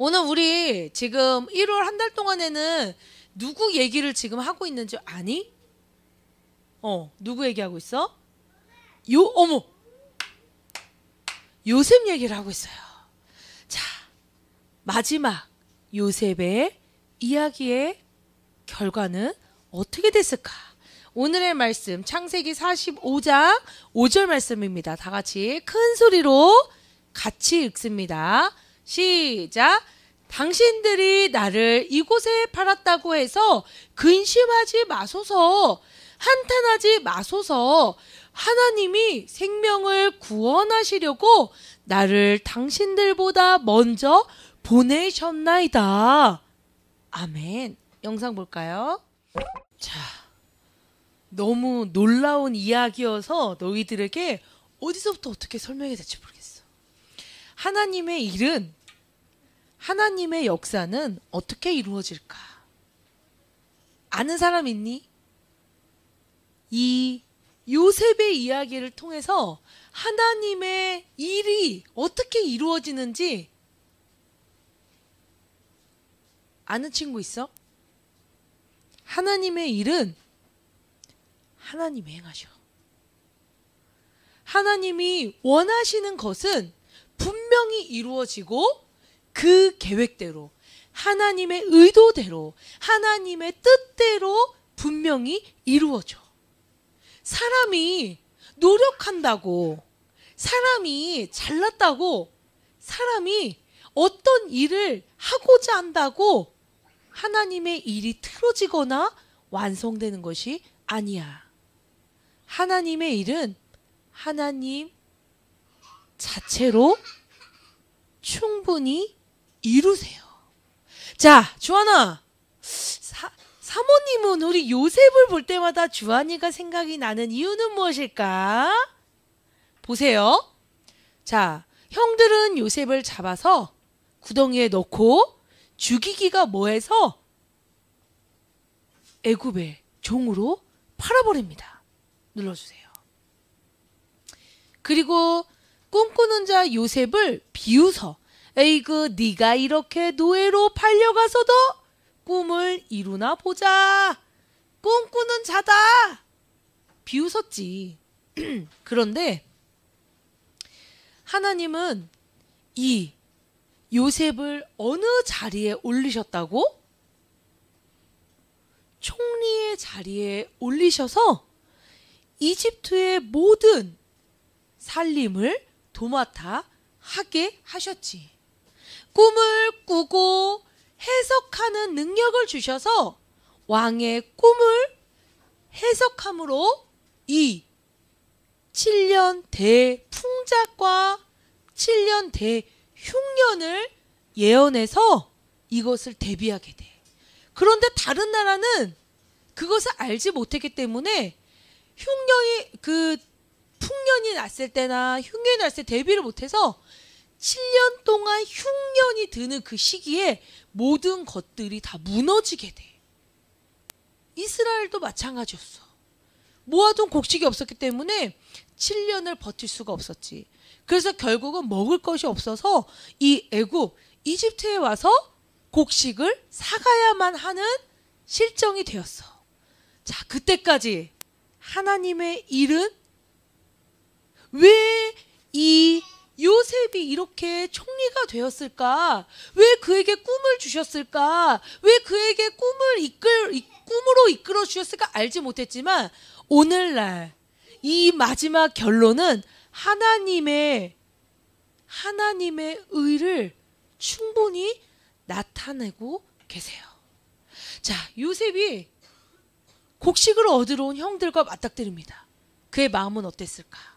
오늘 우리 지금 1월 한 달 동안에는 누구 얘기를 지금 하고 있는지 아니? 누구 얘기하고 있어? 어머! 요셉 얘기를 하고 있어요. 자, 마지막 요셉의 이야기의 결과는 어떻게 됐을까? 오늘의 말씀 창세기 45장 5절 말씀입니다. 다 같이 큰 소리로 같이 읽습니다. 시작. 당신들이 나를 이곳에 팔았다고 해서 근심하지 마소서, 한탄하지 마소서. 하나님이 생명을 구원하시려고 나를 당신들보다 먼저 보내셨나이다. 아멘. 영상 볼까요? 자, 너무 놀라운 이야기여서 너희들에게 어디서부터 어떻게 설명해야 될지 모르겠어. 하나님의 일은, 하나님의 역사는 어떻게 이루어질까? 아는 사람 있니? 이 요셉의 이야기를 통해서 하나님의 일이 어떻게 이루어지는지 아는 친구 있어? 하나님의 일은 하나님이 행하셔. 하나님이 원하시는 것은 분명히 이루어지고 그 계획대로, 하나님의 의도대로, 하나님의 뜻대로 분명히 이루어져. 사람이 노력한다고, 사람이 잘났다고, 사람이 어떤 일을 하고자 한다고 하나님의 일이 틀어지거나 완성되는 것이 아니야. 하나님의 일은 하나님 자체로 충분히 이루세요. 자, 주한아, 사모님은 우리 요셉을 볼 때마다 주한이가 생각이 나는 이유는 무엇일까? 보세요. 자, 형들은 요셉을 잡아서 구덩이에 넣고 죽이기가 뭐해서 애굽의 종으로 팔아버립니다. 눌러주세요. 그리고 꿈꾸는 자 요셉을 비웃어. 에이그, 네가 이렇게 노예로 팔려가서도 꿈을 이루나 보자. 꿈꾸는 자다. 비웃었지. 그런데 하나님은 이 요셉을 어느 자리에 올리셨다고? 총리의 자리에 올리셔서 이집트의 모든 살림을 도맡아 하게 하셨지. 꿈을 꾸고 해석하는 능력을 주셔서 왕의 꿈을 해석함으로 이 7년 대풍작과 7년 대흉년을 예언해서 이것을 대비하게 돼. 그런데 다른 나라는 그것을 알지 못했기 때문에 풍년이 났을 때나 흉년이 났을 때 대비를 못해서 7년 동안 흉년이 드는 그 시기에 모든 것들이 다 무너지게 돼. 이스라엘도 마찬가지였어. 모아둔 곡식이 없었기 때문에 7년을 버틸 수가 없었지. 그래서 결국은 먹을 것이 없어서 이 애굽, 이집트에 와서 곡식을 사가야만 하는 실정이 되었어. 자, 그때까지 하나님의 일은 왜 이 요셉이 이렇게 총리가 되었을까? 왜 그에게 꿈을 주셨을까? 왜 그에게 꿈으로 이끌어 주셨을까? 알지 못했지만 오늘날 이 마지막 결론은 하나님의 의를 충분히 나타내고 계세요. 자, 요셉이 곡식을 얻으러 온 형들과 맞닥뜨립니다. 그의 마음은 어땠을까?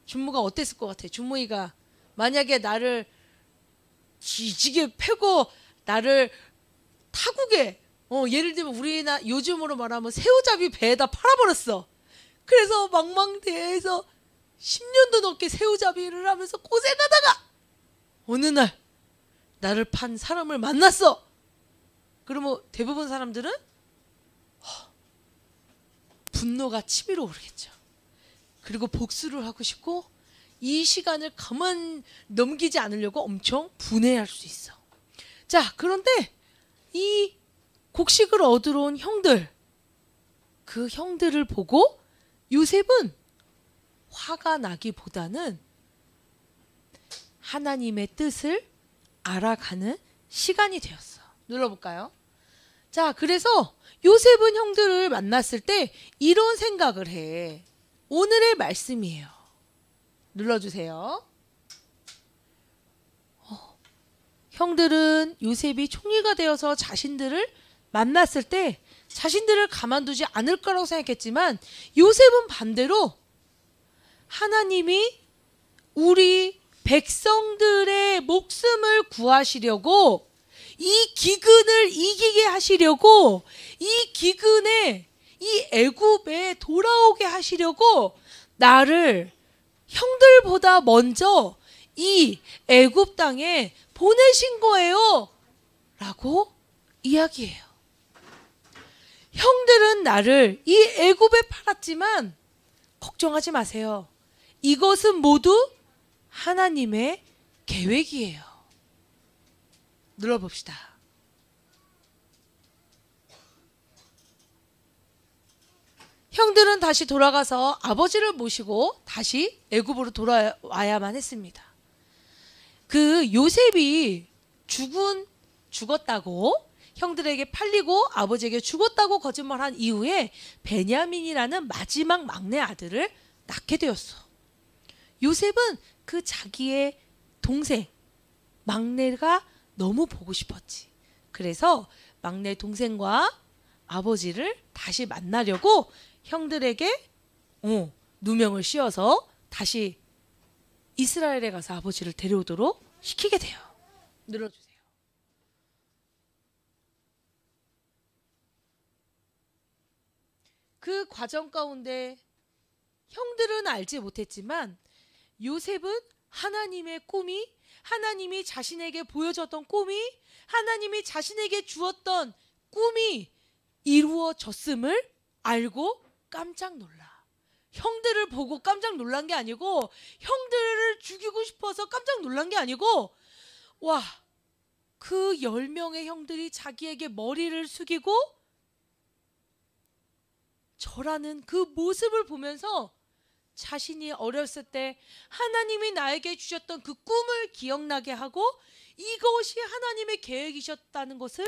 준무가 어땠을 것 같아? 준무이가 만약에 나를 지지게 패고 나를 타국에 예를 들면 우리나 요즘으로 말하면 새우잡이 배에다 팔아버렸어. 그래서 망망대해에서 10년도 넘게 새우잡이를 하면서 고생하다가 어느 날 나를 판 사람을 만났어. 그러면 대부분 사람들은 분노가 치밀어 오르겠죠. 그리고 복수를 하고 싶고 이 시간을 가만 넘기지 않으려고 엄청 분해할 수 있어. 자, 그런데 이 곡식을 얻으러 온 형들, 그 형들을 보고 요셉은 화가 나기보다는 하나님의 뜻을 알아가는 시간이 되었어. 눌러볼까요? 자, 그래서 요셉은 형들을 만났을 때 이런 생각을 해. 오늘의 말씀이에요. 눌러주세요. 형들은 요셉이 총리가 되어서 자신들을 만났을 때 자신들을 가만두지 않을 거라고 생각했지만 요셉은 반대로 하나님이 우리 백성들의 목숨을 구하시려고 이 기근을 이기게 하시려고 이 기근에 이 애굽에 돌아오게 하시려고 나를 형들보다 먼저 이 애굽 땅에 보내신 거예요 라고 이야기해요. 형들은 나를 이 애굽에 팔았지만 걱정하지 마세요. 이것은 모두 하나님의 계획이에요. 눌러봅시다. 형들은 다시 돌아가서 아버지를 모시고 다시 애굽으로 돌아와야만 했습니다. 그 요셉이 죽었다고 형들에게 팔리고 아버지에게 죽었다고 거짓말한 이후에 베냐민이라는 마지막 막내 아들을 낳게 되었어. 요셉은 그 자기의 동생 막내가 너무 보고 싶었지. 그래서 막내 동생과 아버지를 다시 만나려고 형들에게 누명을 씌워서 다시 이스라엘에 가서 아버지를 데려오도록 시키게 돼요. 눌러주세요. 그 과정 가운데 형들은 알지 못했지만 요셉은 하나님의 꿈이, 하나님이 자신에게 보여줬던 꿈이, 하나님이 자신에게 주었던 꿈이 이루어졌음을 알고 깜짝 놀라. 형들을 보고 깜짝 놀란 게 아니고, 형들을 죽이고 싶어서 깜짝 놀란 게 아니고, 와, 그 10명의 형들이 자기에게 머리를 숙이고 절하는 그 모습을 보면서 자신이 어렸을 때 하나님이 나에게 주셨던 그 꿈을 기억나게 하고 이것이 하나님의 계획이셨다는 것을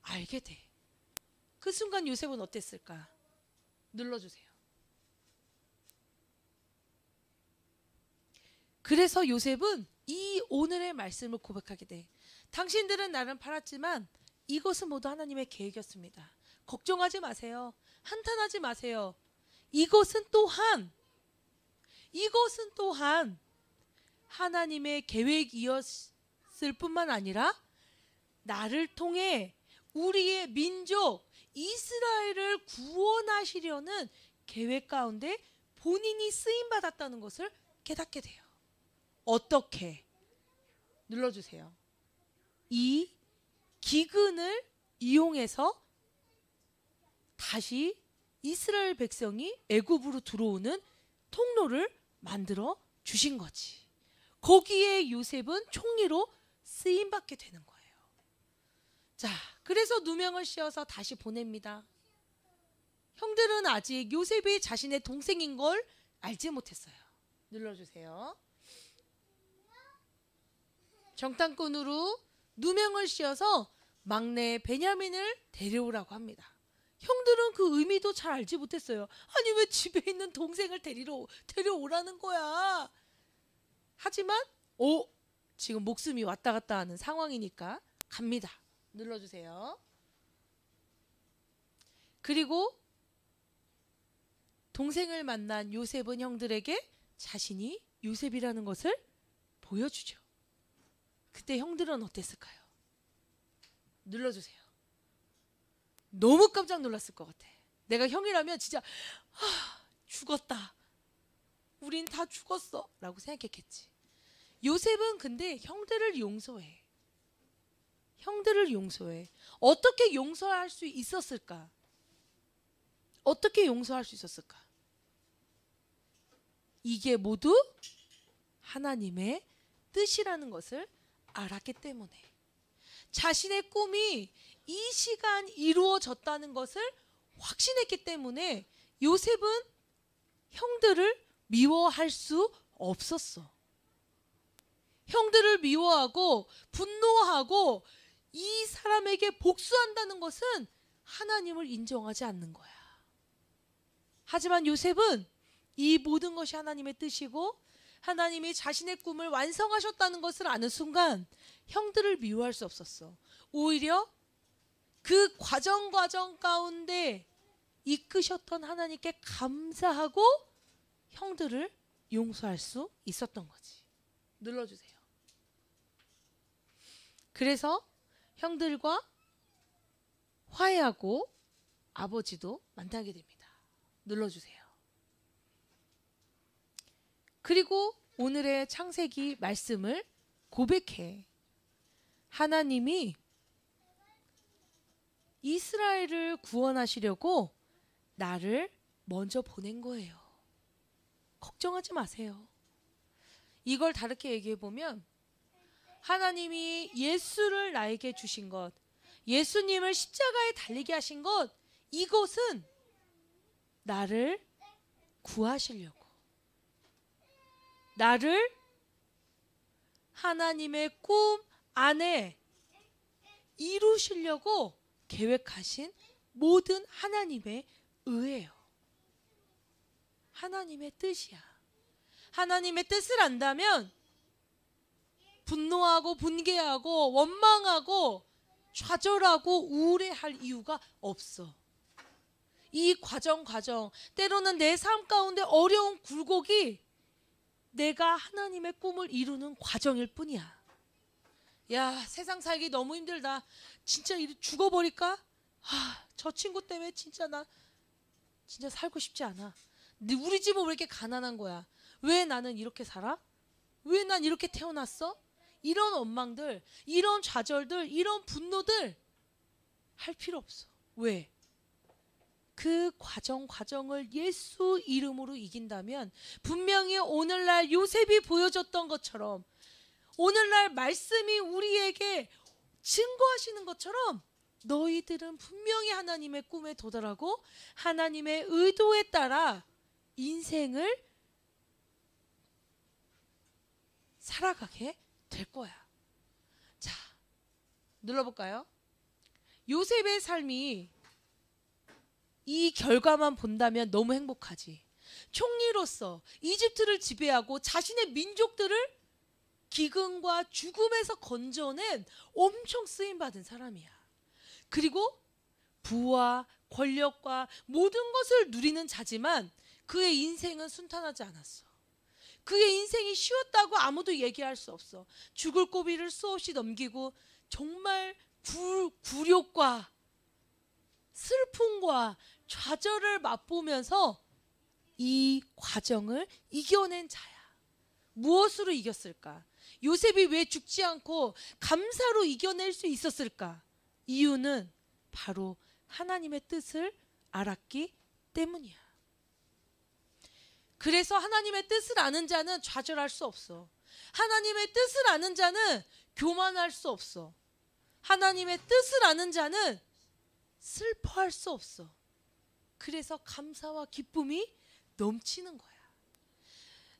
알게 돼. 그 순간 요셉은 어땠을까? 눌러주세요. 그래서 요셉은 이 오늘의 말씀을 고백하게 돼. 당신들은 나를 팔았지만 이것은 모두 하나님의 계획이었습니다. 걱정하지 마세요. 한탄하지 마세요. 이것은 또한 하나님의 계획이었을 뿐만 아니라 나를 통해 우리의 민족 이스라엘을 구원하시려는 계획 가운데 본인이 쓰임받았다는 것을 깨닫게 돼요. 어떻게? 눌러주세요. 이 기근을 이용해서 다시 이스라엘 백성이 애굽으로 들어오는 통로를 만들어 주신 거지. 거기에 요셉은 총리로 쓰임받게 되는 거예요. 자, 그래서 누명을 씌워서 다시 보냅니다. 형들은 아직 요셉이 자신의 동생인 걸 알지 못했어요. 눌러주세요. 정탐꾼으로 누명을 씌워서 막내 베냐민을 데려오라고 합니다. 형들은 그 의미도 잘 알지 못했어요. 아니 왜 집에 있는 동생을 데려오라는 거야. 하지만 지금 목숨이 왔다 갔다 하는 상황이니까 갑니다. 눌러주세요. 그리고 동생을 만난 요셉은 형들에게 자신이 요셉이라는 것을 보여주죠. 그때 형들은 어땠을까요? 눌러주세요. 너무 깜짝 놀랐을 것 같아. 내가 형이라면 진짜 죽었다. 우린 다 죽었어 라고 생각했겠지. 요셉은 근데 형들을 용서해. 형들을 용서해. 어떻게 용서할 수 있었을까? 어떻게 용서할 수 있었을까? 이게 모두 하나님의 뜻이라는 것을 알았기 때문에, 자신의 꿈이 이 시간 이루어졌다는 것을 확신했기 때문에 요셉은 형들을 미워할 수 없었어. 형들을 미워하고 분노하고 이 사람에게 복수한다는 것은 하나님을 인정하지 않는 거야. 하지만 요셉은 이 모든 것이 하나님의 뜻이고 하나님이 자신의 꿈을 완성하셨다는 것을 아는 순간 형들을 미워할 수 없었어. 오히려 그 과정 가운데 이끄셨던 하나님께 감사하고 형들을 용서할 수 있었던 거지. 눌러주세요. 그래서 형들과 화해하고 아버지도 만나게 됩니다. 눌러주세요. 그리고 오늘의 창세기 말씀을 고백해. 하나님이 이스라엘을 구원하시려고 나를 먼저 보낸 거예요. 걱정하지 마세요. 이걸 다르게 얘기해 보면 하나님이 예수를 나에게 주신 것, 예수님을 십자가에 달리게 하신 것, 이것은 나를 구하시려고, 나를 하나님의 꿈 안에 이루시려고 계획하신 모든 하나님의 의예요. 하나님의 뜻이야. 하나님의 뜻을 안다면 분노하고 분개하고 원망하고 좌절하고 우울해할 이유가 없어. 이 과정 때로는 내 삶 가운데 어려운 굴곡이 내가 하나님의 꿈을 이루는 과정일 뿐이야. 야, 세상 살기 너무 힘들다. 진짜 죽어버릴까? 저 친구 때문에 진짜 나 진짜 살고 싶지 않아. 우리 집은 왜 이렇게 가난한 거야? 왜 나는 이렇게 살아? 왜 난 이렇게 태어났어? 이런 원망들, 이런 좌절들, 이런 분노들 할 필요 없어. 왜? 그 과정을 예수 이름으로 이긴다면 분명히 오늘날 요셉이 보여줬던 것처럼, 오늘날 말씀이 우리에게 증거하시는 것처럼 너희들은 분명히 하나님의 꿈에 도달하고 하나님의 의도에 따라 인생을 살아가게 될 거야. 자, 눌러볼까요? 요셉의 삶이 이 결과만 본다면 너무 행복하지. 총리로서 이집트를 지배하고 자신의 민족들을 기근과 죽음에서 건져낸 엄청 쓰임받은 사람이야. 그리고 부와 권력과 모든 것을 누리는 자지만 그의 인생은 순탄하지 않았어. 그의 인생이 쉬웠다고 아무도 얘기할 수 없어. 죽을 고비를 수없이 넘기고 정말 굴욕과 슬픔과 좌절을 맛보면서 이 과정을 이겨낸 자야. 무엇으로 이겼을까? 요셉이 왜 죽지 않고 감사로 이겨낼 수 있었을까? 이유는 바로 하나님의 뜻을 알았기 때문이야. 그래서 하나님의 뜻을 아는 자는 좌절할 수 없어. 하나님의 뜻을 아는 자는 교만할 수 없어. 하나님의 뜻을 아는 자는 슬퍼할 수 없어. 그래서 감사와 기쁨이 넘치는 거야.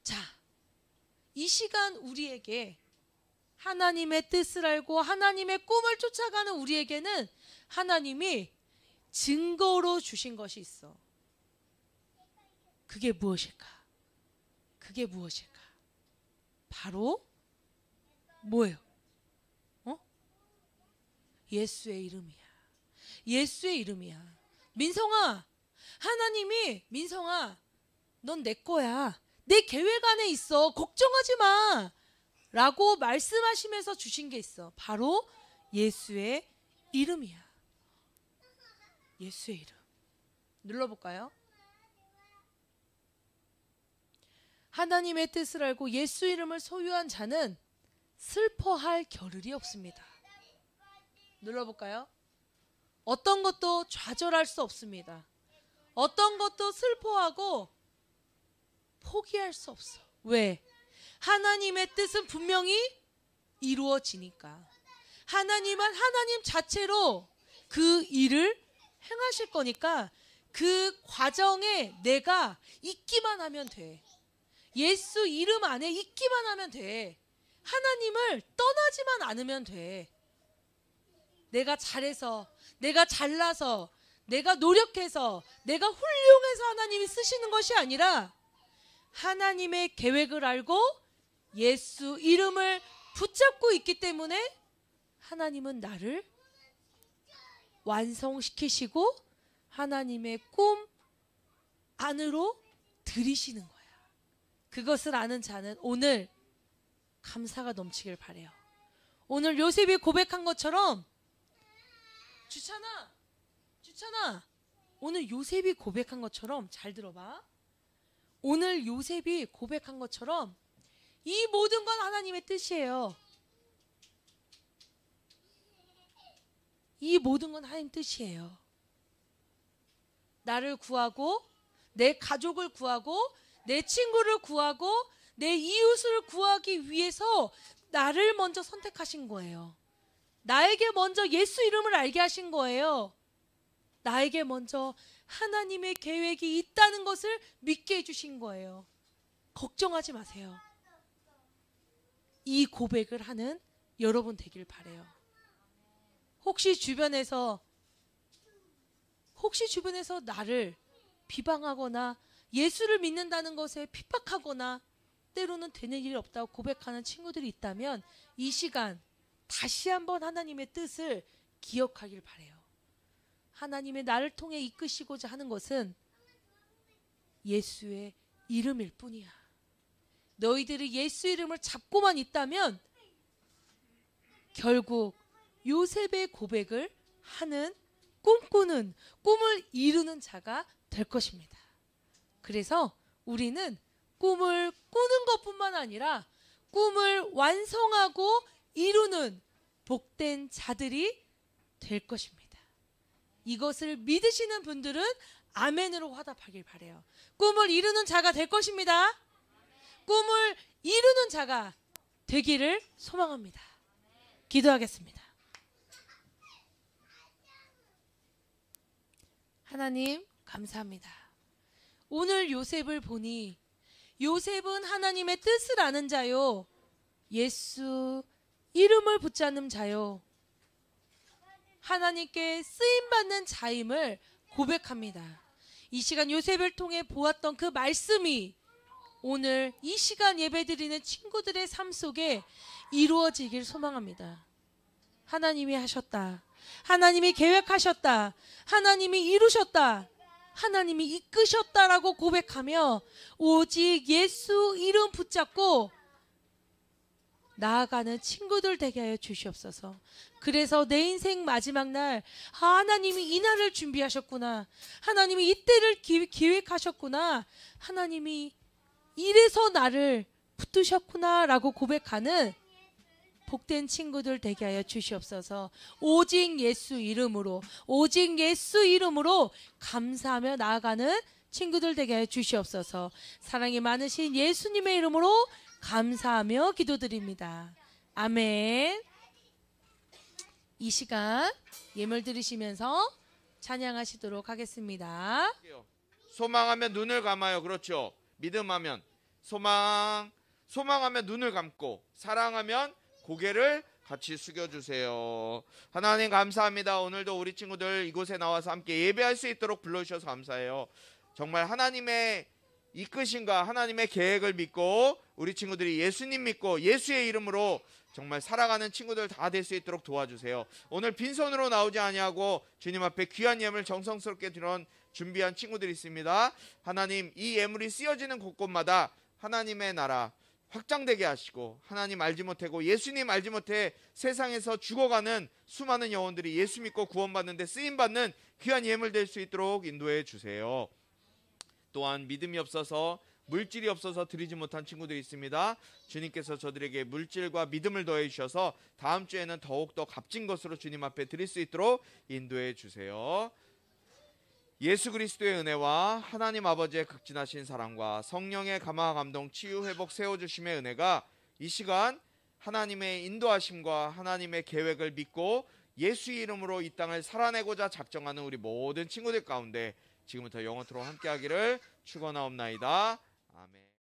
자, 이 시간 우리에게 하나님의 뜻을 알고 하나님의 꿈을 쫓아가는 우리에게는 하나님이 증거로 주신 것이 있어. 그게 무엇일까? 그게 무엇일까? 바로 뭐예요? 예수의 이름이야. 예수의 이름이야. 민성아, 하나님이 민성아, 넌 내 거야. 내 계획 안에 있어. 걱정하지 마. 라고 말씀하시면서 주신 게 있어. 바로 예수의 이름이야. 예수의 이름. 눌러볼까요? 하나님의 뜻을 알고 예수 이름을 소유한 자는 슬퍼할 겨를이 없습니다. 눌러볼까요? 어떤 것도 좌절할 수 없습니다. 어떤 것도 슬퍼하고 포기할 수 없어. 왜? 하나님의 뜻은 분명히 이루어지니까. 하나님 자체로 그 일을 행하실 거니까 그 과정에 내가 있기만 하면 돼. 예수 이름 안에 있기만 하면 돼. 하나님을 떠나지만 않으면 돼. 내가 잘해서, 내가 잘나서, 내가 노력해서, 내가 훌륭해서 하나님이 쓰시는 것이 아니라 하나님의 계획을 알고 예수 이름을 붙잡고 있기 때문에 하나님은 나를 완성시키시고 하나님의 꿈 안으로 들이시는 거야. 그것을 아는 자는 오늘 감사가 넘치길 바래요. 오늘 요셉이 고백한 것처럼 주찬아 오늘 요셉이 고백한 것처럼 잘 들어봐. 오늘 요셉이 고백한 것처럼 이 모든 건 하나님의 뜻이에요. 이 모든 건 하나님 뜻이에요. 나를 구하고 내 가족을 구하고 내 친구를 구하고 내 이웃을 구하기 위해서 나를 먼저 선택하신 거예요. 나에게 먼저 예수 이름을 알게 하신 거예요. 나에게 먼저 하나님의 계획이 있다는 것을 믿게 해주신 거예요. 걱정하지 마세요. 이 고백을 하는 여러분 되길 바래요. 혹시 주변에서 나를 비방하거나 예수를 믿는다는 것에 핍박하거나 때로는 되는 일이 없다고 고백하는 친구들이 있다면 이 시간 다시 한번 하나님의 뜻을 기억하길 바래요. 하나님의 나를 통해 이끄시고자 하는 것은 예수의 이름일 뿐이야. 너희들이 예수 이름을 잡고만 있다면 결국 요셉의 고백을 하는 꿈꾸는 꿈을 이루는 자가 될 것입니다. 그래서 우리는 꿈을 꾸는 것뿐만 아니라 꿈을 완성하고 이루는 복된 자들이 될 것입니다. 이것을 믿으시는 분들은 아멘으로 화답하길 바래요. 꿈을 이루는 자가 될 것입니다. 꿈을 이루는 자가 되기를 소망합니다. 기도하겠습니다. 하나님 감사합니다. 오늘 요셉을 보니 요셉은 하나님의 뜻을 아는 자요, 예수 이름을 붙잡는 자요, 하나님께 쓰임받는 자임을 고백합니다. 이 시간 요셉을 통해 보았던 그 말씀이 오늘 이 시간 예배드리는 친구들의 삶 속에 이루어지길 소망합니다. 하나님이 하셨다. 하나님이 계획하셨다. 하나님이 이루셨다. 하나님이 이끄셨다라고 고백하며 오직 예수 이름 붙잡고 나아가는 친구들 되게 하여 주시옵소서. 그래서 내 인생 마지막 날 하나님이 이 날을 준비하셨구나. 하나님이 이때를 기획하셨구나. 하나님이 이래서 나를 붙드셨구나 라고 고백하는 복된 친구들 되게 하여 주시옵소서. 오직 예수 이름으로 감사하며 나아가는 친구들 되게 하여 주시옵소서. 사랑이 많으신 예수님의 이름으로 감사하며 기도드립니다. 아멘. 이 시간 예물 드리시면서 찬양하시도록 하겠습니다. 소망하면 눈을 감아요. 그렇죠. 믿음하면 소망하면 눈을 감고, 사랑하면 고개를 같이 숙여주세요. 하나님 감사합니다. 오늘도 우리 친구들 이곳에 나와서 함께 예배할 수 있도록 불러주셔서 감사해요. 정말 하나님의 이끄신가 하나님의 계획을 믿고 우리 친구들이 예수님 믿고 예수의 이름으로 정말 살아가는 친구들 다 될 수 있도록 도와주세요. 오늘 빈손으로 나오지 아니하고 주님 앞에 귀한 예물 정성스럽게 준비한 친구들이 있습니다. 하나님, 이 예물이 쓰여지는 곳곳마다 하나님의 나라 확장되게 하시고, 하나님 알지 못하고 예수님 알지 못해 세상에서 죽어가는 수많은 영혼들이 예수 믿고 구원받는데 쓰임받는 귀한 예물 될 수 있도록 인도해 주세요. 또한 믿음이 없어서, 물질이 없어서 드리지 못한 친구들이 있습니다. 주님께서 저들에게 물질과 믿음을 더해 주셔서 다음 주에는 더욱더 값진 것으로 주님 앞에 드릴 수 있도록 인도해 주세요. 예수 그리스도의 은혜와 하나님 아버지의 극진하신 사랑과 성령의 감화 감동 치유 회복 세워주심의 은혜가 이 시간 하나님의 인도하심과 하나님의 계획을 믿고 예수의 이름으로 이 땅을 살아내고자 작정하는 우리 모든 친구들 가운데 지금부터 영원토록 함께하기를 축원하옵나이다. 아멘.